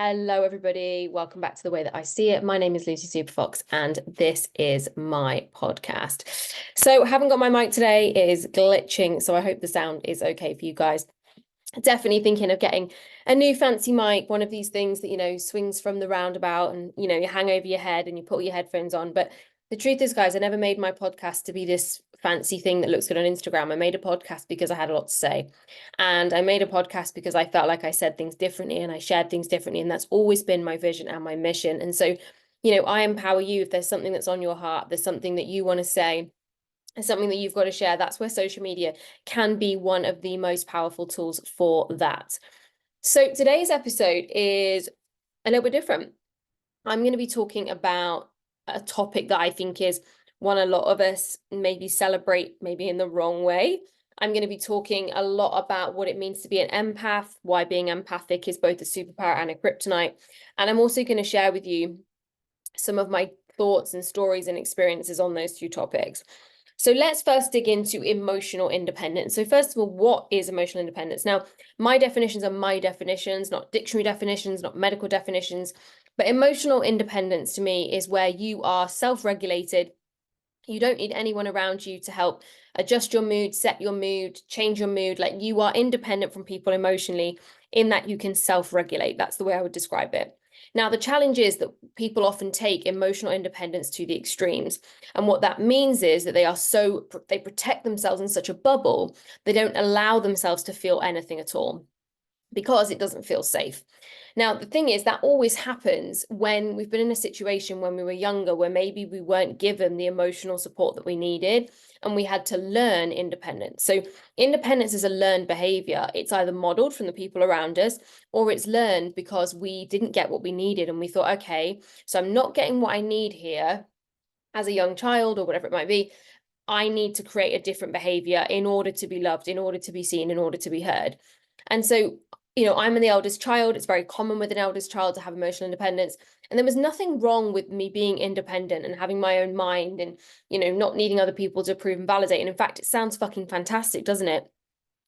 Hello, everybody. Welcome back to The Way That I See It. My name is Lucy Superfox, and this is my podcast. So I haven't got my mic today. It is glitching, so I hope the sound is okay for you guys. Definitely thinking of getting a new fancy mic, one of these things that, swings from the roundabout and, you hang over your head and you put your headphones on. But the truth is, guys, I never made my podcast to be this fancy thing that looks good on Instagram. I made a podcast because I had a lot to say. And I made a podcast because I felt like I said things differently and I shared things differently. And that's always been my vision and my mission. And so, I empower you. If there's something that's on your heart, there's something that you want to say, something that you've got to share, that's where social media can be one of the most powerful tools for that. So today's episode is a little bit different. I'm going to be talking about a topic that I think is one a lot of us maybe celebrate, maybe in the wrong way. I'm going to be talking a lot about what it means to be an empath, why being empathic is both a superpower and a kryptonite. And I'm also going to share with you some of my thoughts and stories and experiences on those two topics. So let's first dig into emotional independence. So first of all, what is emotional independence? Now, my definitions are my definitions, not dictionary definitions, not medical definitions, but emotional independence to me is where you are self-regulated. You don't need anyone around you to help adjust your mood, set your mood, change your mood. Like, you are independent from people emotionally in that you can self-regulate. That's the way I would describe it. Now, the challenge is that people often take emotional independence to the extremes. And what that means is that they protect themselves in such a bubble, they don't allow themselves to feel anything at all because it doesn't feel safe. Now, the thing is that always happens when we've been in a situation when we were younger, where maybe we weren't given the emotional support that we needed and we had to learn independence. So independence is a learned behavior. It's either modeled from the people around us or it's learned because we didn't get what we needed. And we thought, okay, so I'm not getting what I need here as a young child or whatever it might be. I need to create a different behavior in order to be loved, in order to be seen, in order to be heard. And so, I'm the eldest child. It's very common with an eldest child to have emotional independence. And there was nothing wrong with me being independent and having my own mind and, not needing other people to approve and validate. And in fact, it sounds fucking fantastic, doesn't it?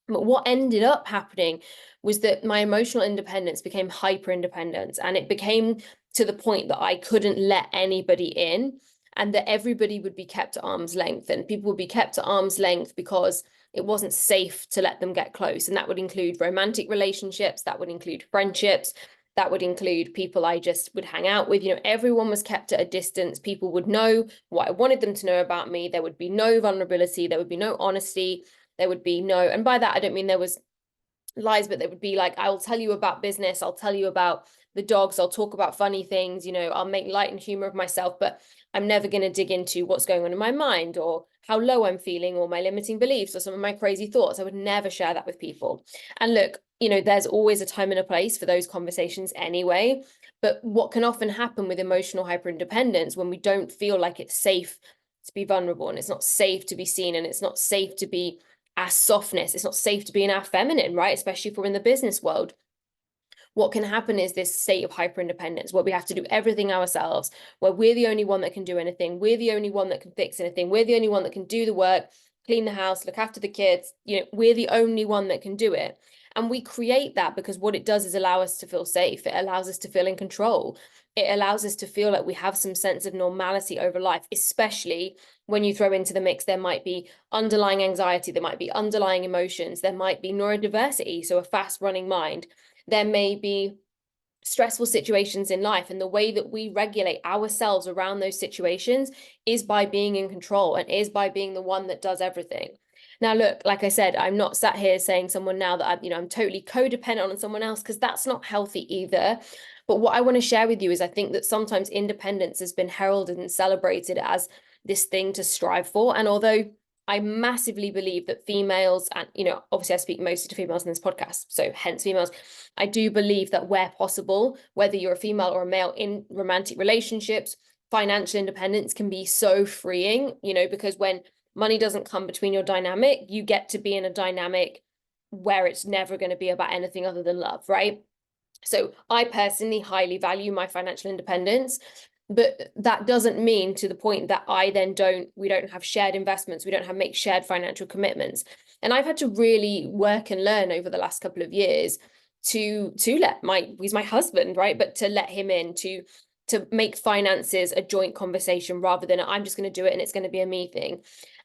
But what ended up happening was that my emotional independence became hyper independence, and it became to the point that I couldn't let anybody in, and that everybody would be kept at arm's length, and people would be kept at arm's length because it wasn't safe to let them get close. And that would include romantic relationships, that would include friendships, that would include people I just would hang out with. Everyone was kept at a distance. People would know what I wanted them to know about me. There would be no vulnerability. There would be no honesty. There would be no, and by that, I don't mean there was lies, but there would be like, I'll tell you about business. I'll tell you about the dogs. I'll talk about funny things. I'll make light and humor of myself, but I'm never going to dig into what's going on in my mind or how low I'm feeling or my limiting beliefs or some of my crazy thoughts. I would never share that with people. And look, there's always a time and a place for those conversations anyway. But what can often happen with emotional hyperindependence, when we don't feel like it's safe to be vulnerable and it's not safe to be seen and it's not safe to be our softness, it's not safe to be in our feminine, right? Especially if we're in the business world. What can happen is this state of hyper independence where we have to do everything ourselves, where we're the only one that can do anything. We're the only one that can fix anything. We're the only one that can do the work, clean the house, look after the kids. We're the only one that can do it. And we create that because what it does is allow us to feel safe. It allows us to feel in control. It allows us to feel like we have some sense of normality over life, especially when you throw into the mix, there might be underlying anxiety, there might be underlying emotions, there might be neurodiversity, so a fast running mind. There may be stressful situations in life, and the way that we regulate ourselves around those situations is by being in control and is by being the one that does everything. Now, look, like I said, I'm not sat here saying someone now that I'm totally codependent on someone else, because that's not healthy either. But what I want to share with you is I think that sometimes independence has been heralded and celebrated as this thing to strive for. And although I massively believe that females, and obviously I speak mostly to females in this podcast, so hence females, I do believe that where possible, whether you're a female or a male in romantic relationships, financial independence can be so freeing, because when money doesn't come between your dynamic, you get to be in a dynamic where it's never going to be about anything other than love, right? So I personally highly value my financial independence. But that doesn't mean to the point that we don't have shared investments, we don't have make shared financial commitments. And I've had to really work and learn over the last couple of years to let he's my husband, right? But to let him in, to make finances a joint conversation rather than I'm just going to do it and it's going to be a me thing.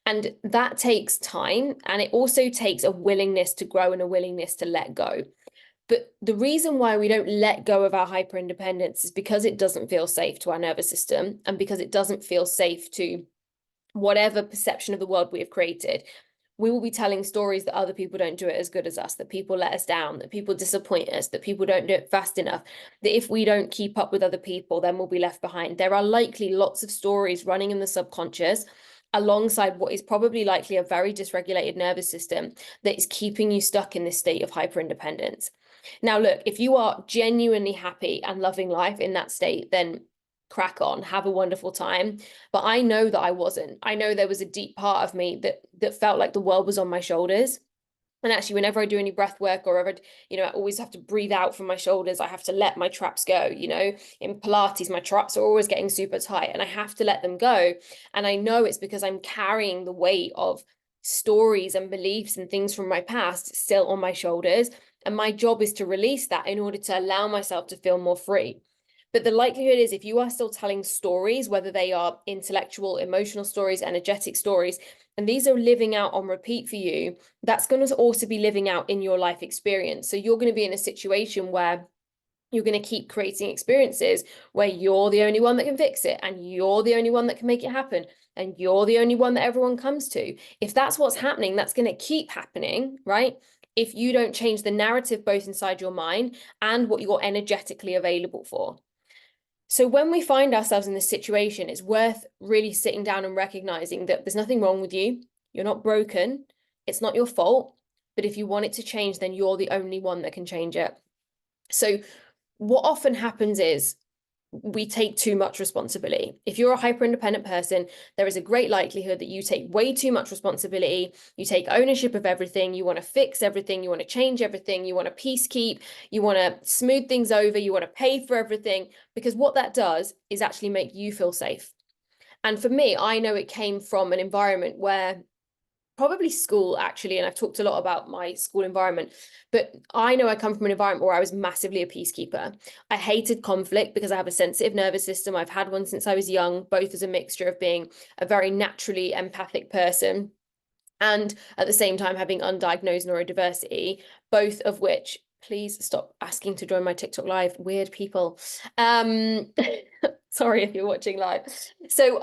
And that takes time, and it also takes a willingness to grow and a willingness to let go. But the reason why we don't let go of our hyper independence is because it doesn't feel safe to our nervous system, and because it doesn't feel safe to whatever perception of the world we have created. We will be telling stories that other people don't do it as good as us, that people let us down, that people disappoint us, that people don't do it fast enough, that if we don't keep up with other people, then we'll be left behind. There are likely lots of stories running in the subconscious alongside what is probably likely a very dysregulated nervous system that is keeping you stuck in this state of hyper-independence. Now, look, if you are genuinely happy and loving life in that state, then crack on, have a wonderful time. But I know that I wasn't. I know there was a deep part of me that felt like the world was on my shoulders. And actually, whenever I do any breath work or ever, I always have to breathe out from my shoulders. I have to let my traps go. In Pilates, my traps are always getting super tight and I have to let them go. And I know it's because I'm carrying the weight of stories and beliefs and things from my past still on my shoulders. And my job is to release that in order to allow myself to feel more free. But the likelihood is if you are still telling stories, whether they are intellectual, emotional stories, energetic stories, and these are living out on repeat for you, that's going to also be living out in your life experience. So you're going to be in a situation where you're going to keep creating experiences where you're the only one that can fix it, and you're the only one that can make it happen, and you're the only one that everyone comes to. If that's what's happening, that's going to keep happening, right? If you don't change the narrative both inside your mind and what you're energetically available for. So when we find ourselves in this situation, it's worth really sitting down and recognizing that there's nothing wrong with you. You're not broken. It's not your fault. But if you want it to change, then you're the only one that can change it. So what often happens is we take too much responsibility. If you're a hyper-independent person, there is a great likelihood that you take way too much responsibility. You take ownership of everything. You want to fix everything. You want to change everything. You want to peacekeep. You want to smooth things over. You want to pay for everything, because what that does is actually make you feel safe. And for me, I know it came from an environment where probably school actually, and I've talked a lot about my school environment, but I know I come from an environment where I was massively a peacekeeper. I hated conflict because I have a sensitive nervous system. I've had one since I was young, both as a mixture of being a very naturally empathic person and at the same time having undiagnosed neurodiversity, both of which, please stop asking to join my TikTok live, weird people. Sorry if you're watching live. So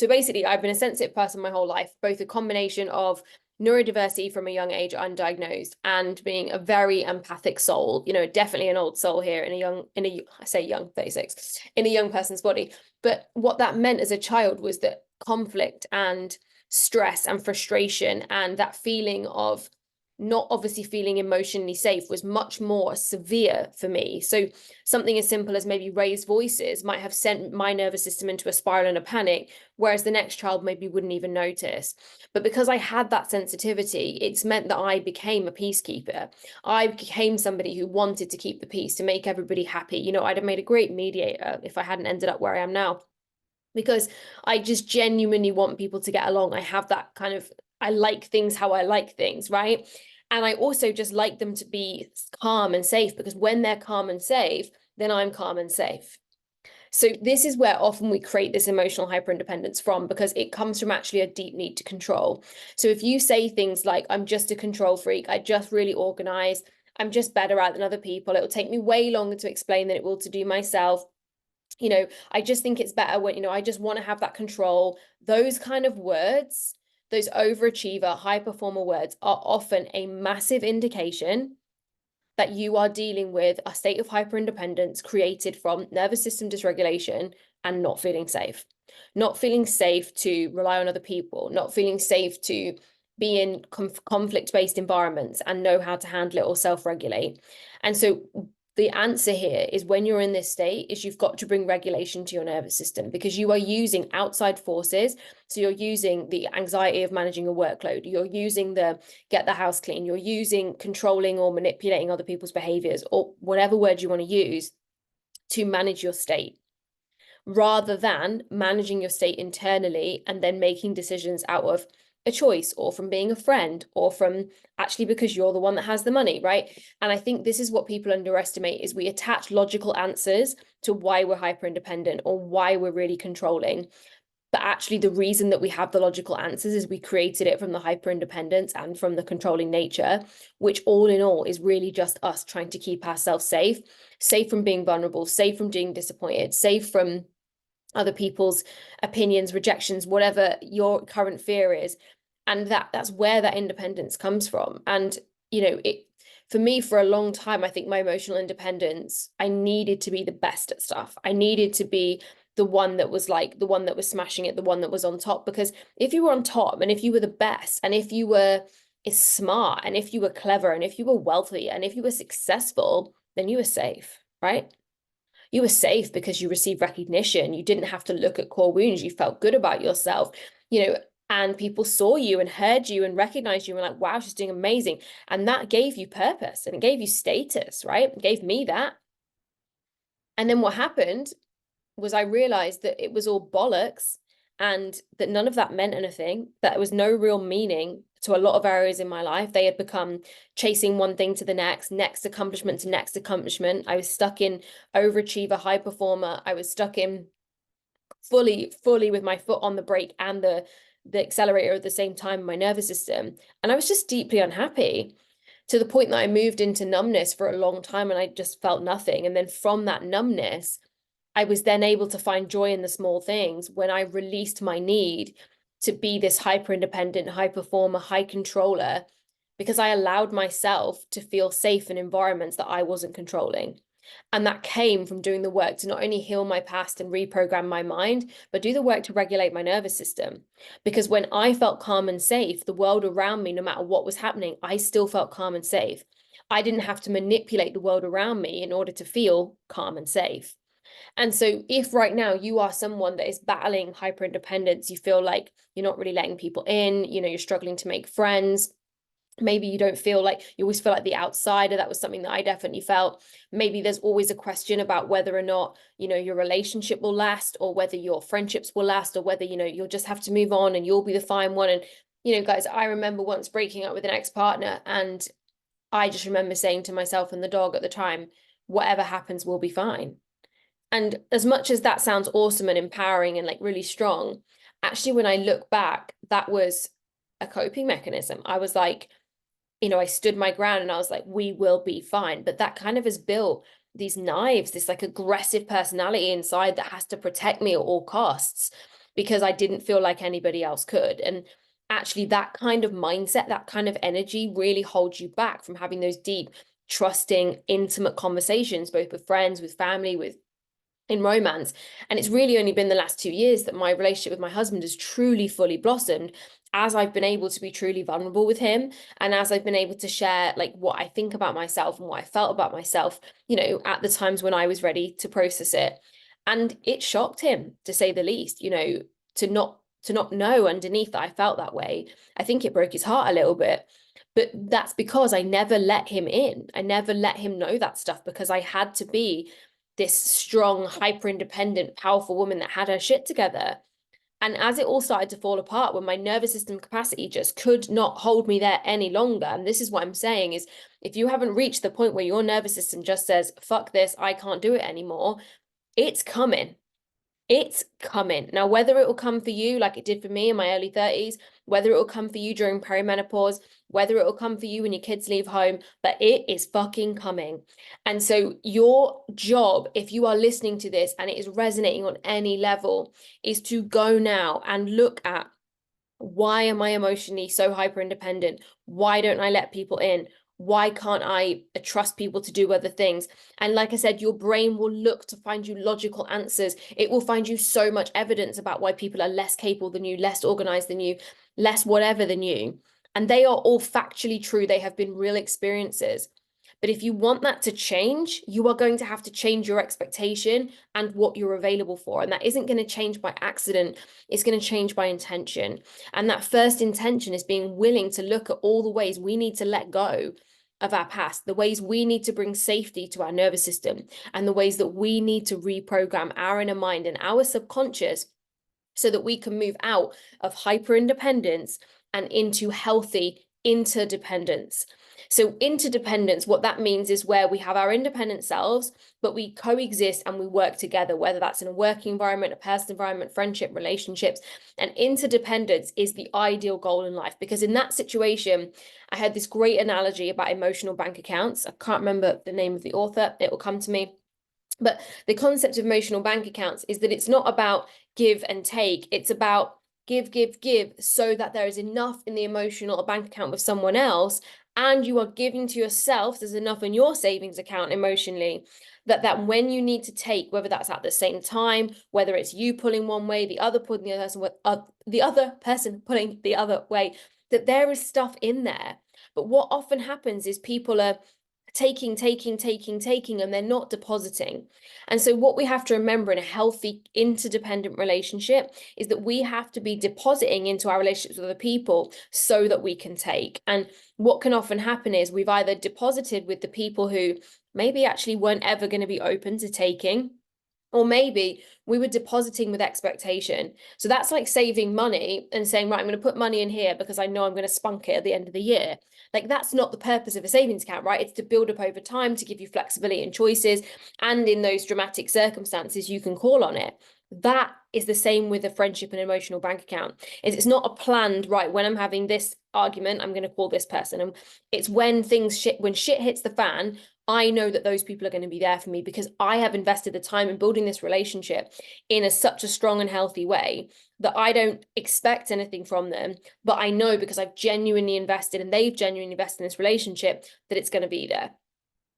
basically I've been a sensitive person my whole life, both a combination of neurodiversity from a young age, undiagnosed, and being a very empathic soul, definitely an old soul here I say young, 36, in a young person's body. But what that meant as a child was that conflict and stress and frustration and that feeling of not obviously feeling emotionally safe was much more severe for me. So something as simple as maybe raised voices might have sent my nervous system into a spiral and a panic, whereas the next child maybe wouldn't even notice. But because I had that sensitivity, it's meant that I became a peacekeeper. I became somebody who wanted to keep the peace, to make everybody happy. I'd have made a great mediator if I hadn't ended up where I am now, because I just genuinely want people to get along. I have that kind of, I like things how I like things, right? And I also just like them to be calm and safe, because when they're calm and safe, then I'm calm and safe. So this is where often we create this emotional hyperindependence from, because it comes from actually a deep need to control. So if you say things like, I'm just a control freak, I just really organize, I'm just better at than other people, it'll take me way longer to explain than it will to do myself. I just think it's better when, I just want to have that control. Those kind of words, those overachiever, high performer words are often a massive indication that you are dealing with a state of hyperindependence created from nervous system dysregulation and not feeling safe. Not feeling safe to rely on other people, not feeling safe to be in conflict-based environments and know how to handle it or self-regulate. And so the answer here is, when you're in this state, is you've got to bring regulation to your nervous system, because you are using outside forces. So you're using the anxiety of managing a workload. You're using the get the house clean. You're using controlling or manipulating other people's behaviors, or whatever word you want to use, to manage your state, rather than managing your state internally and then making decisions out of a choice, or from being a friend, or from actually because you're the one that has the money, right? And I think this is what people underestimate, is we attach logical answers to why we're hyper independent or why we're really controlling. But actually the reason that we have the logical answers is we created it from the hyper independence and from the controlling nature, which all in all is really just us trying to keep ourselves safe, safe from being vulnerable, safe from being disappointed, safe from other people's opinions, rejections, whatever your current fear is. And that's where that independence comes from. And it, for me, for a long time, I think my emotional independence, I needed to be the best at stuff. I needed to be the one that was like the one that was smashing it, the one that was on top. Because if you were on top, and if you were the best, and if you were smart, and if you were clever, and if you were wealthy, and if you were successful, then you were safe, right? You were safe because you received recognition. You didn't have to look at core wounds. You felt good about yourself, and people saw you and heard you and recognized you and like, wow, she's doing amazing. And that gave you purpose and it gave you status, right? It gave me that. And then what happened was I realized that it was all bollocks and that none of that meant anything, that there was no real meaning to a lot of areas in my life. They had become chasing one thing to the next accomplishment to next accomplishment. I was stuck in overachiever, high performer. I was stuck in fully with my foot on the brake and the accelerator at the same time in my nervous system. And I was just deeply unhappy, to the point that I moved into numbness for a long time and I just felt nothing. And then from that numbness, I was then able to find joy in the small things when I released my need to be this hyper independent, high performer, high controller, because I allowed myself to feel safe in environments that I wasn't controlling. And that came from doing the work to not only heal my past and reprogram my mind, but do the work to regulate my nervous system. Because when I felt calm and safe, the world around me, no matter what was happening, I still felt calm and safe. I didn't have to manipulate the world around me in order to feel calm and safe. And so if right now you are someone that is battling hyper independence, you feel like you're not really letting people in, you're struggling to make friends, maybe you don't feel like, you always feel like the outsider. That was something that I definitely felt. Maybe there's always a question about whether or not, your relationship will last, or whether your friendships will last, or whether, you'll just have to move on and you'll be the fine one. And, guys, I remember once breaking up with an ex-partner, and I just remember saying to myself and the dog at the time, whatever happens, we'll be fine. And as much as that sounds awesome and empowering and like really strong, actually, when I look back, that was a coping mechanism. I was like, I stood my ground and I was like, we will be fine. But that kind of has built these knives, this like aggressive personality inside that has to protect me at all costs, because I didn't feel like anybody else could. And actually, that kind of mindset, that kind of energy really holds you back from having those deep, trusting, intimate conversations, both with friends, with family, in romance. And it's really only been the last 2 years that my relationship with my husband has truly fully blossomed, as I've been able to be truly vulnerable with him, and as I've been able to share like what I think about myself and what I felt about myself, at the times when I was ready to process it. And it shocked him, to say the least, to not know underneath that I felt that way. I think it broke his heart a little bit. But that's because I never let him in. I never let him know that stuff, because I had to be this strong, hyper independent, powerful woman that had her shit together. And as it all started to fall apart, when my nervous system capacity just could not hold me there any longer, and this is what I'm saying, is if you haven't reached the point where your nervous system just says, fuck this, I can't do it anymore, it's coming. It's coming. Now, whether it will come for you like it did for me in my early 30s, whether it will come for you during perimenopause, whether it will come for you when your kids leave home, but it is fucking coming. And so your job, if you are listening to this and it is resonating on any level, is to go now and look at, why am I emotionally so hyper independent? Why don't I let people in? Why can't I trust people to do other things? And like I said, your brain will look to find you logical answers. It will find you so much evidence about why people are less capable than you, less organized than you, less whatever than you. And they are all factually true. They have been real experiences. But if you want that to change, you are going to have to change your expectation and what you're available for. And that isn't going to change by accident. It's going to change by intention. And that first intention is being willing to look at all the ways we need to let go of our past, the ways we need to bring safety to our nervous system, and the ways that we need to reprogram our inner mind and our subconscious, so that we can move out of hyper independence and into healthy interdependence. So interdependence, what that means is where we have our independent selves, but we coexist and we work together, whether that's in a working environment, a personal environment, friendship, relationships. And interdependence is the ideal goal in life, because in that situation, I had this great analogy about emotional bank accounts. I can't remember the name of the author. It will come to me. But the concept of emotional bank accounts is that it's not about give and take. It's about give, give, give, so that there is enough in the emotional bank account with someone else, and you are giving to yourself, there's enough in your savings account emotionally, that when you need to take, whether that's at the same time, whether it's you pulling one way, the other pulling the other person, the other person pulling the other way, that there is stuff in there. But what often happens is people are taking, and they're not depositing. And so what we have to remember in a healthy interdependent relationship is that we have to be depositing into our relationships with other people so that we can take. And what can often happen is we've either deposited with the people who maybe actually weren't ever going to be open to taking, or maybe we were depositing with expectation. So that's like saving money and saying, right, I'm going to put money in here because I know I'm going to spunk it at the end of the year. Like, that's not the purpose of a savings account, right? It's to build up over time, to give you flexibility and choices. And in those dramatic circumstances, you can call on it. That is the same with a friendship and emotional bank account. It's not a planned, right, when I'm having this argument, I'm going to call this person. And it's when when shit hits the fan, I know that those people are going to be there for me because I have invested the time in building this relationship in such a strong and healthy way that I don't expect anything from them, but I know because I've genuinely invested and they've genuinely invested in this relationship that it's going to be there.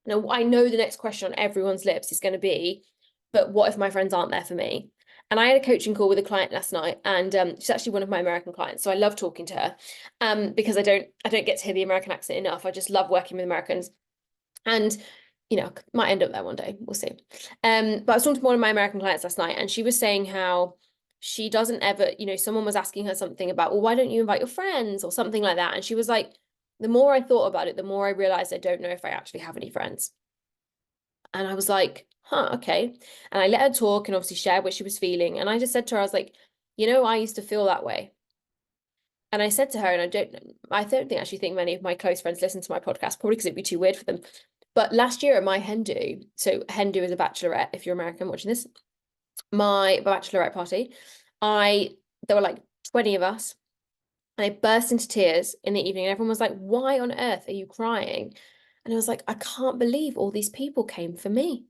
Now, I know the next question on everyone's lips is going to be, but what if my friends aren't there for me? And I had a coaching call with a client last night, and she's actually one of my American clients, so I love talking to her because I don't get to hear the American accent enough. I just love working with Americans. And, might end up there one day. We'll see. But I was talking to one of my American clients last night, and she was saying how she doesn't ever, someone was asking her something about, well, why don't you invite your friends or something like that? And she was like, the more I thought about it, the more I realized I don't know if I actually have any friends. And I was like, okay. And I let her talk and obviously share what she was feeling. And I just said to her, I was like, I used to feel that way. And I said to her, and I don't actually think many of my close friends listen to my podcast, probably because it'd be too weird for them. But last year at my hen do, so hen do is a bachelorette, if you're American watching this, my bachelorette party, there were like 20 of us, and I burst into tears in the evening, and everyone was like, why on earth are you crying? And I was like, I can't believe all these people came for me.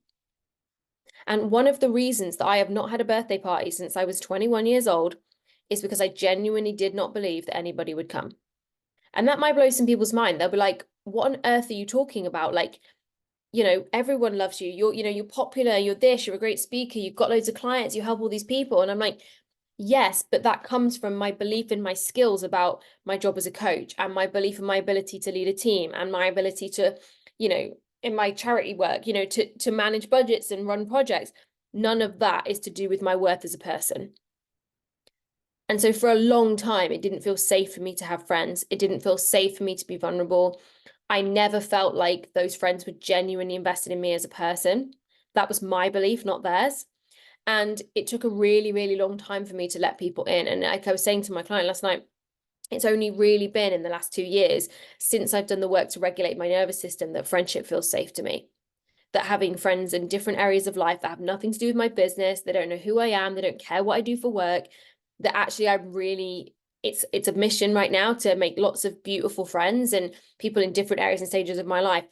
And one of the reasons that I have not had a birthday party since I was 21 years old is because I genuinely did not believe that anybody would come. And that might blow some people's mind. They'll be like, what on earth are you talking about? Like, everyone loves you. You're popular, you're this, you're a great speaker, you've got loads of clients, you help all these people. And I'm like, yes, but that comes from my belief in my skills about my job as a coach, and my belief in my ability to lead a team, and my ability to, in my charity work, to manage budgets and run projects. None of that is to do with my worth as a person. And so for a long time, it didn't feel safe for me to have friends. It didn't feel safe for me to be vulnerable. I never felt like those friends were genuinely invested in me as a person. That was my belief, not theirs. And it took a really, really long time for me to let people in. And like I was saying to my client last night, it's only really been in the last 2 years since I've done the work to regulate my nervous system that friendship feels safe to me. That having friends in different areas of life that have nothing to do with my business, they don't know who I am, they don't care what I do for work, that actually it's a mission right now to make lots of beautiful friends and people in different areas and stages of my life.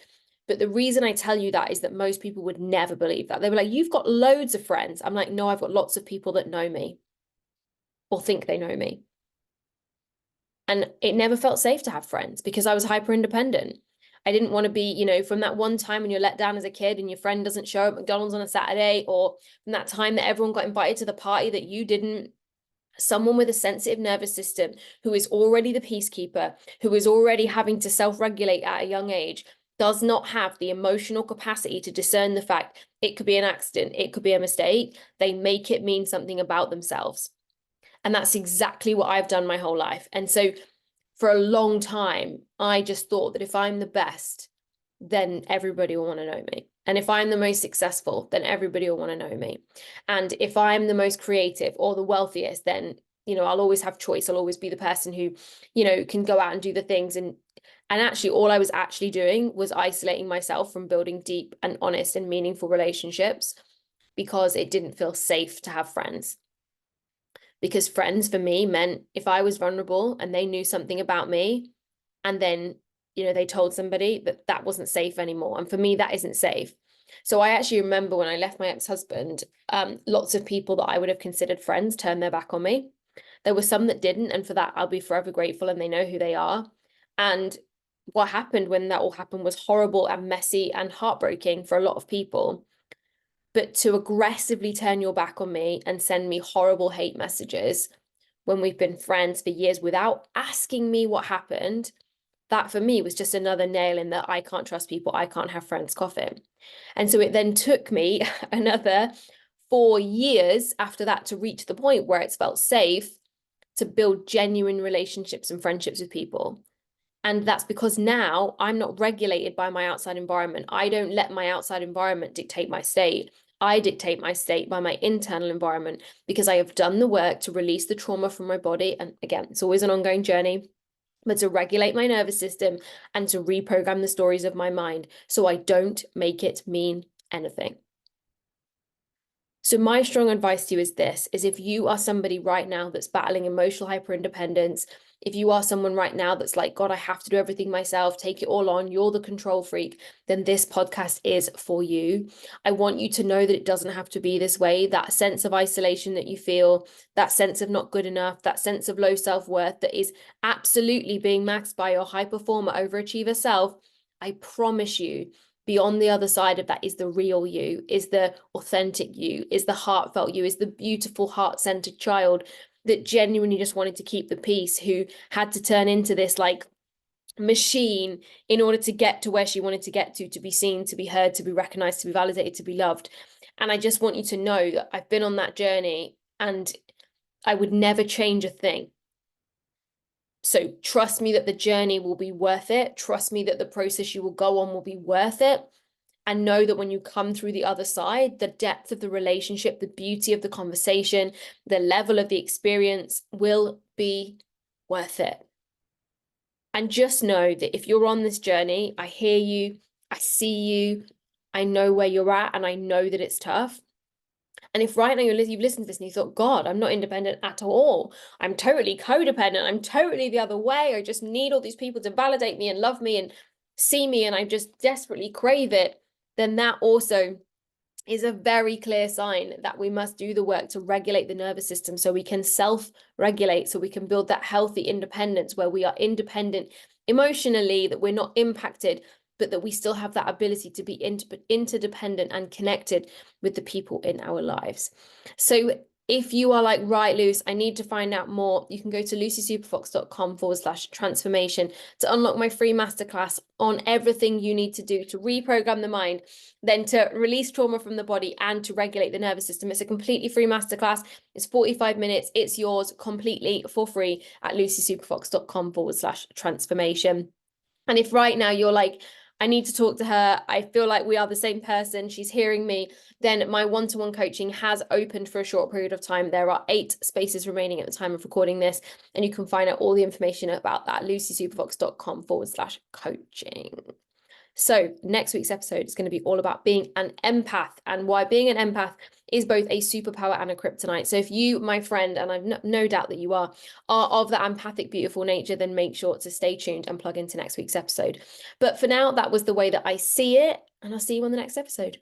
But the reason I tell you that is that most people would never believe that. They were like, you've got loads of friends. I'm like, no, I've got lots of people that know me or think they know me. And it never felt safe to have friends because I was hyper independent. I didn't want to be, from that one time when you're let down as a kid and your friend doesn't show up at McDonald's on a Saturday, or from that time that everyone got invited to the party that you didn't. Someone with a sensitive nervous system who is already the peacekeeper, who is already having to self-regulate at a young age, does not have the emotional capacity to discern the fact it could be an accident, it could be a mistake. They make it mean something about themselves. And that's exactly what I've done my whole life. And so for a long time, I just thought that if I'm the best, then everybody will want to know me. And if I'm the most successful, then everybody will want to know me. And if I'm the most creative or the wealthiest, then I'll always have choice. I'll always be the person who, can go out and do the things. And actually all I was actually doing was isolating myself from building deep and honest and meaningful relationships, because it didn't feel safe to have friends. Because friends for me meant if I was vulnerable and they knew something about me, and then, they told somebody, that wasn't safe anymore. And for me, that isn't safe. So I actually remember when I left my ex-husband, lots of people that I would have considered friends turned their back on me. There were some that didn't, and for that, I'll be forever grateful, and they know who they are. And what happened when that all happened was horrible and messy and heartbreaking for a lot of people. But to aggressively turn your back on me and send me horrible hate messages when we've been friends for years without asking me what happened, that for me was just another nail in the I can't trust people, I can't have friends coffin. And so it then took me another 4 years after that to reach the point where it's felt safe to build genuine relationships and friendships with people. And that's because now I'm not regulated by my outside environment. I don't let my outside environment dictate my state. I dictate my state by my internal environment, because I have done the work to release the trauma from my body. And again, it's always an ongoing journey, but to regulate my nervous system and to reprogram the stories of my mind so I don't make it mean anything. So my strong advice to you is this, is if you are somebody right now that's battling emotional hyperindependence, if you are someone right now that's like, God, I have to do everything myself, take it all on, you're the control freak, then this podcast is for you. I want you to know that it doesn't have to be this way. That sense of isolation that you feel, that sense of not good enough, that sense of low self-worth that is absolutely being masked by your high performer, overachiever self, I promise you, beyond the other side of that is the real you, is the authentic you, is the heartfelt you, is the beautiful heart-centered child that genuinely just wanted to keep the peace, who had to turn into this like machine in order to get to where she wanted to get to be seen, to be heard, to be recognized, to be validated, to be loved. And I just want you to know that I've been on that journey and I would never change a thing. So trust me that the journey will be worth it. Trust me that the process you will go on will be worth it. And know that when you come through the other side, the depth of the relationship, the beauty of the conversation, the level of the experience will be worth it. And just know that if you're on this journey, I hear you, I see you, I know where you're at, and I know that it's tough. And if right now you've listened to this and you thought, God, I'm not independent at all, I'm totally codependent, I'm totally the other way, I just need all these people to validate me and love me and see me, and I just desperately crave it, then that also is a very clear sign that we must do the work to regulate the nervous system so we can self-regulate, so we can build that healthy independence where we are independent emotionally, that we're not impacted, but that we still have that ability to be interdependent and connected with the people in our lives. So if you are like, right, Luce, I need to find out more, you can go to lucysuperfox.com/transformation to unlock my free masterclass on everything you need to do to reprogram the mind, then to release trauma from the body and to regulate the nervous system. It's a completely free masterclass. It's 45 minutes. It's yours completely for free at lucysuperfox.com/transformation. And if right now you're like, I need to talk to her, I feel like we are the same person, she's hearing me, then my one-to-one coaching has opened for a short period of time. There are 8 spaces remaining at the time of recording this, and you can find out all the information about that at lucysuperfox.com/coaching. So next week's episode is going to be all about being an empath and why being an empath is both a superpower and a kryptonite. So if you, my friend, and I've no doubt that you are of that empathic, beautiful nature, then make sure to stay tuned and plug into next week's episode. But for now, that was the way that I see it, and I'll see you on the next episode.